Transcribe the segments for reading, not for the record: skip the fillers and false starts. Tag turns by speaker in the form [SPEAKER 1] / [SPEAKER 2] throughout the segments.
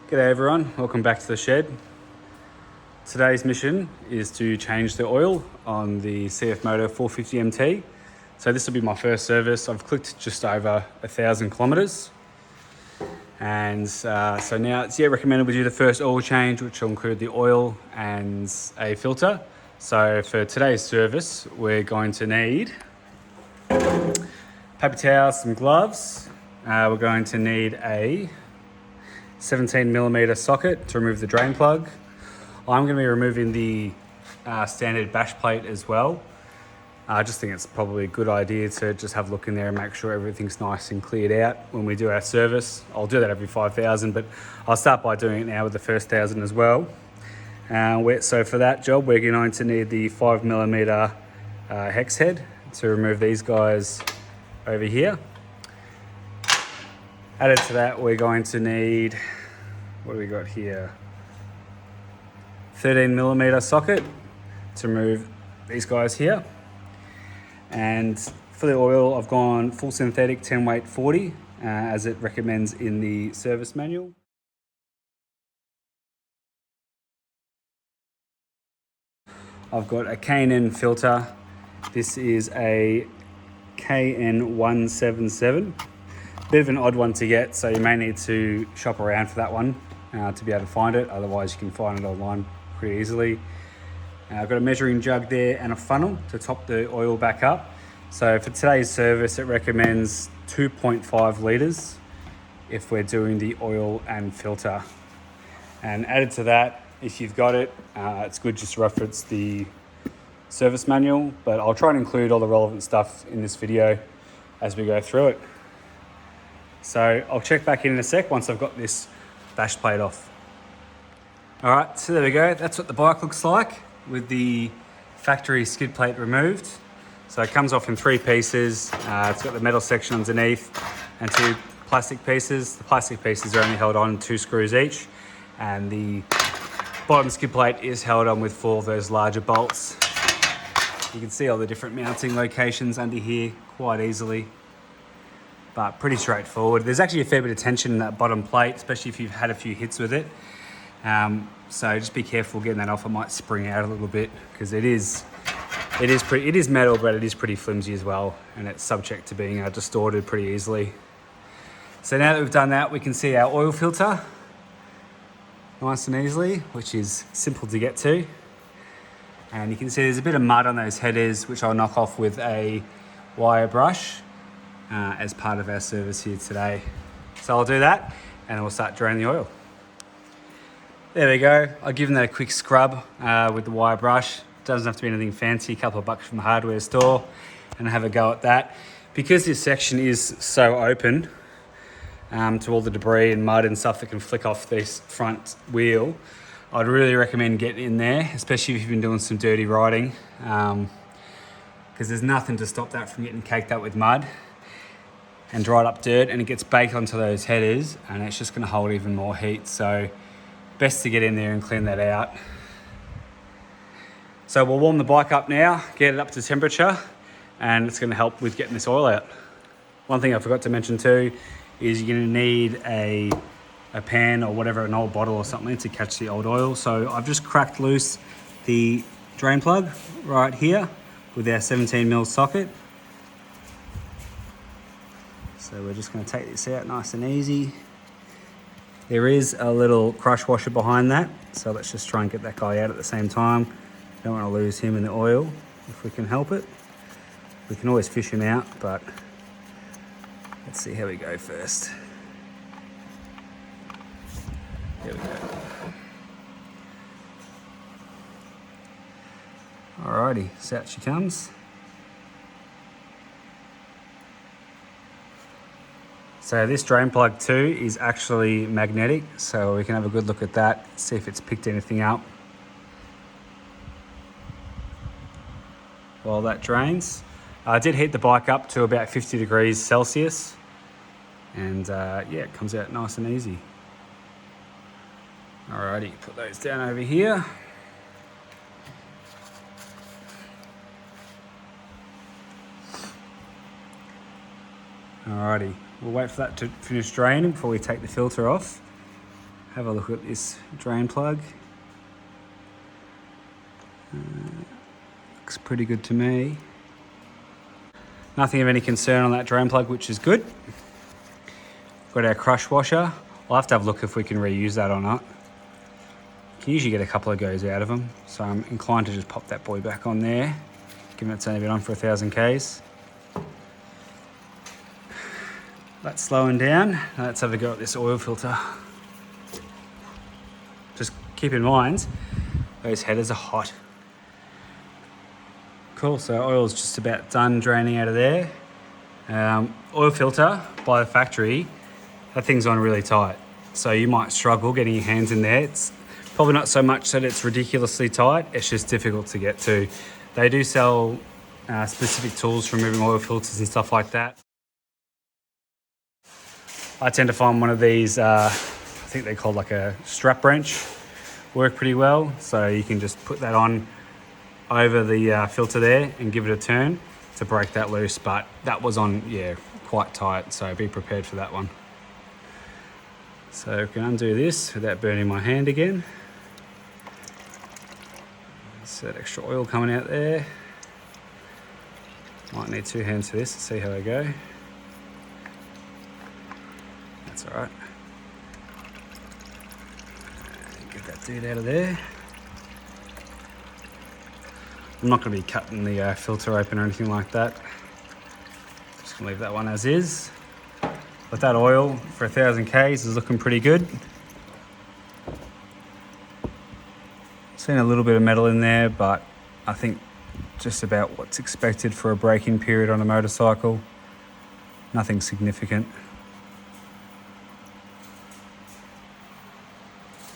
[SPEAKER 1] G'day everyone, welcome back to the shed. Today's mission is to change the oil on the CFMOTO 450 MT. So this will be my first service. I've clicked just over 1,000 kilometers. And so now it's recommended we do the first oil change, which will include the oil and a filter. So for today's service, we're going to need paper towels, some gloves. We're going to need a 17mm socket to remove the drain plug. I'm going to be removing the standard bash plate as well. I just think it's probably a good idea to just have a look in there and make sure everything's nice and cleared out when we do our service. I'll do that every 5,000, but I'll start by doing it now with the first 1,000 as well. So for that job, we're going to need the 5mm hex head to remove these guys over here. Added to that, we're going to need, what do we got here? 13mm socket to remove these guys here. And for the oil, I've gone full synthetic 10 weight 40, as it recommends in the service manual. I've got a K&N filter. This is a KN177. Bit of an odd one to get, so you may need to shop around for that one to be able to find it. Otherwise, you can find it online pretty easily. I've got a measuring jug there and a funnel to top the oil back up. So for today's service, it recommends 2.5 litres if we're doing the oil and filter. And added to that, if you've got it, it's good just to reference the service manual, but I'll try and include all the relevant stuff in this video as we go through it. So I'll check back in a sec once I've got this bash plate off. All right, so there we go. That's what the bike looks like with the factory skid plate removed. So it comes off in 3 pieces. It's got the metal section underneath and 2 plastic pieces. The plastic pieces are only held on 2 screws each, and the bottom skid plate is held on with 4 of those larger bolts. You can see all the different mounting locations under here quite easily, but pretty straightforward. There's actually a fair bit of tension in that bottom plate, especially if you've had a few hits with it. So just be careful getting that off. It might spring out a little bit because it is metal, but it is pretty flimsy as well, and it's subject to being distorted pretty easily. So now that we've done that, we can see our oil filter nice and easily, which is simple to get to. And you can see there's a bit of mud on those headers, which I'll knock off with a wire brush as part of our service here today. So I'll do that and then we'll start draining the oil. There we go. I'll give them that a quick scrub with the wire brush. Doesn't have to be anything fancy, a couple of bucks from the hardware store, and have a go at that. Because this section is so open to all the debris and mud and stuff that can flick off this front wheel, I'd really recommend getting in there, especially if you've been doing some dirty riding, because there's nothing to stop that from getting caked up with mud and dried up dirt, and it gets baked onto those headers and it's just going to hold even more heat. So best to get in there and clean that out. So we'll warm the bike up now, get it up to temperature, and it's going to help with getting this oil out. One thing I forgot to mention too is you're going to need a pan or whatever, an old bottle or something to catch the old oil. So I've just cracked loose the drain plug right here with our 17mm socket. So we're just going to take this out nice and easy. There is a little crush washer behind that, so let's just try and get that guy out at the same time. Don't want to lose him in the oil if we can help it. We can always fish him out, but let's see how we go first. There we go. Alrighty, so out she comes. So this drain plug too is actually magnetic, so we can have a good look at that, see if it's picked anything up while that drains. I did heat the bike up to about 50 degrees Celsius, and yeah, it comes out nice and easy. Alrighty, put those down over here. Alrighty, we'll wait for that to finish draining before we take the filter off. have a look at this drain plug. Looks pretty good to me. Nothing of any concern on that drain plug, which is good. Got our crush washer. I'll have to have a look if we can reuse that or not. You can usually get a couple of goes out of them, so I'm inclined to just pop that boy back on there, given it's only been on for 1,000 Ks. That's slowing down. Now let's have a go at this oil filter. Just keep in mind, those headers are hot. Cool, so oil's just about done draining out of there. Oil filter by the factory, that thing's on really tight. So you might struggle getting your hands in there. It's probably not so much that it's ridiculously tight, it's just difficult to get to. They do sell specific tools for removing oil filters and stuff like that. I tend to find one of these, I think they're called like a strap wrench, work pretty well. So you can just put that on over the filter there and give it a turn to break that loose. But that was on, yeah, quite tight. So be prepared for that one. So I can undo this without burning my hand again. So that extra oil coming out there. Might need 2 hands for this to see how they go. That's all right. Get that dude out of there. I'm not going to be cutting the filter open or anything like that. Just going to leave that one as is. But that oil for 1,000 Ks is looking pretty good. Seen a little bit of metal in there, but I think just about what's expected for a braking period on a motorcycle. Nothing significant.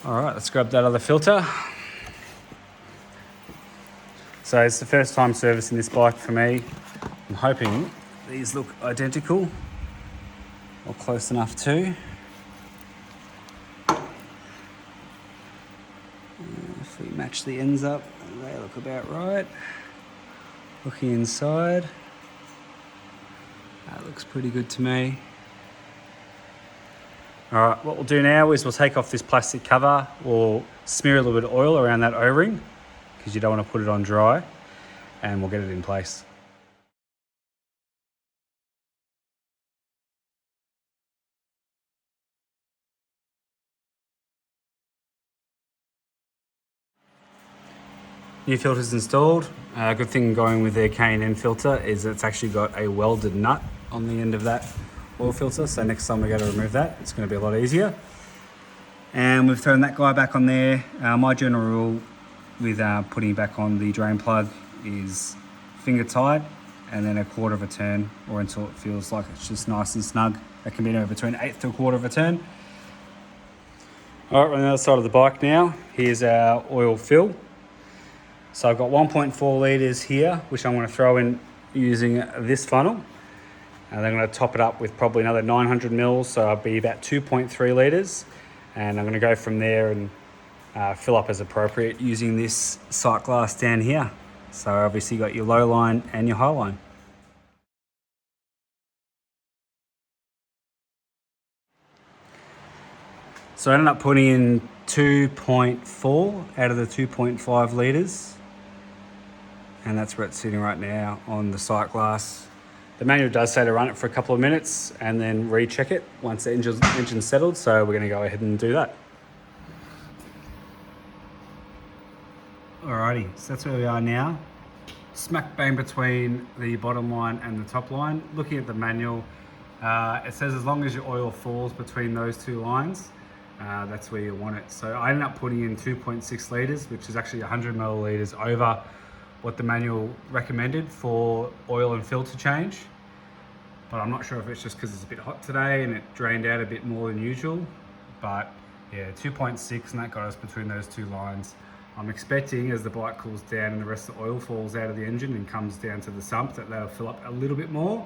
[SPEAKER 1] All right, let's grab that other filter. So it's the first time servicing this bike for me. I'm hoping these look identical or close enough to. If we match the ends up, they look about right. Looking inside, that looks pretty good to me. All right, what we'll do now is we'll take off this plastic cover. We'll smear a little bit of oil around that O-ring because you don't want to put it on dry, and we'll get it in place. New filter's installed. Good thing going with their K&N filter is it's actually got a welded nut on the end of that oil filter, so next time we go to remove that, it's going to be a lot easier. And we've thrown that guy back on there. My general rule with putting back on the drain plug is finger tight and then 1/4 of a turn, or until it feels like it's just nice and snug. That can be anywhere between 1/8 to 1/4 of a turn. All right, we're on the other side of the bike now. Here's our oil fill. So I've got 1.4 litres here, which I'm going to throw in using this funnel. And then I'm going to top it up with probably another 900 mils, so I'll be about 2.3 litres. And I'm going to go from there and fill up as appropriate using this sight glass down here. So obviously you got your low line and your high line. So I ended up putting in 2.4 out of the 2.5 litres. And that's where it's sitting right now on the sight glass. The manual does say to run it for a couple of minutes and then recheck it once the engine's settled. So we're going to go ahead and do that. Alrighty, so that's where we are now. Smack bang between the bottom line and the top line. Looking at the manual, it says as long as your oil falls between those two lines, that's where you want it. So I ended up putting in 2.6 litres, which is actually 100 millilitres over what the manual recommended for oil and filter change. But I'm not sure if it's just because it's a bit hot today and it drained out a bit more than usual. But yeah, 2.6, and that got us between those two lines. I'm expecting as the bike cools down and the rest of the oil falls out of the engine and comes down to the sump, that that'll fill up a little bit more.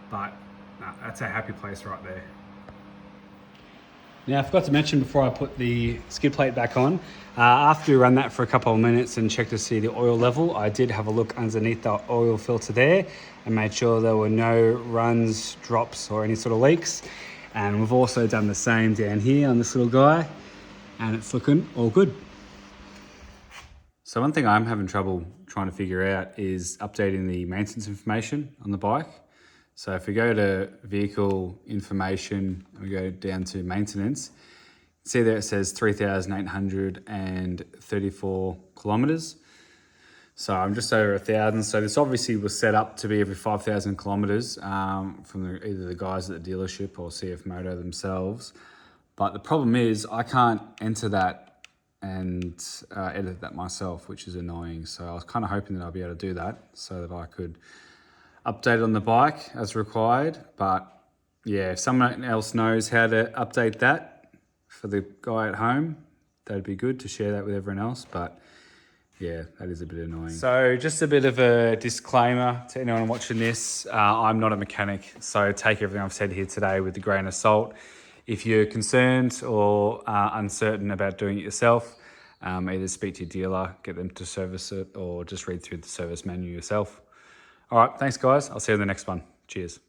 [SPEAKER 1] But nah, that's a happy place right there. Now I forgot to mention before I put the skid plate back on, after we run that for a couple of minutes and checked to see the oil level, I did have a look underneath the oil filter there and made sure there were no runs, drops or any sort of leaks. And we've also done the same down here on this little guy. and it's looking all good. So one thing I'm having trouble trying to figure out is updating the maintenance information on the bike. So if we go to vehicle information and we go down to maintenance, see there it says 3,834 kilometers. So I'm just over 1,000. So this obviously was set up to be every 5,000 kilometers from either the guys at the dealership or CFMOTO themselves. But the problem is I can't enter that and edit that myself, which is annoying. So I was kind of hoping that I'll be able to do that so that I could update it on the bike as required. But yeah, if someone else knows how to update that for the guy at home, that'd be good to share that with everyone else. But yeah, that is a bit annoying. So just a bit of a disclaimer to anyone watching this. I'm not a mechanic, so take everything I've said here today with a grain of salt. If you're concerned or uncertain about doing it yourself, either speak to your dealer, get them to service it, or just read through the service menu yourself. All right, thanks guys. I'll see you in the next one. Cheers.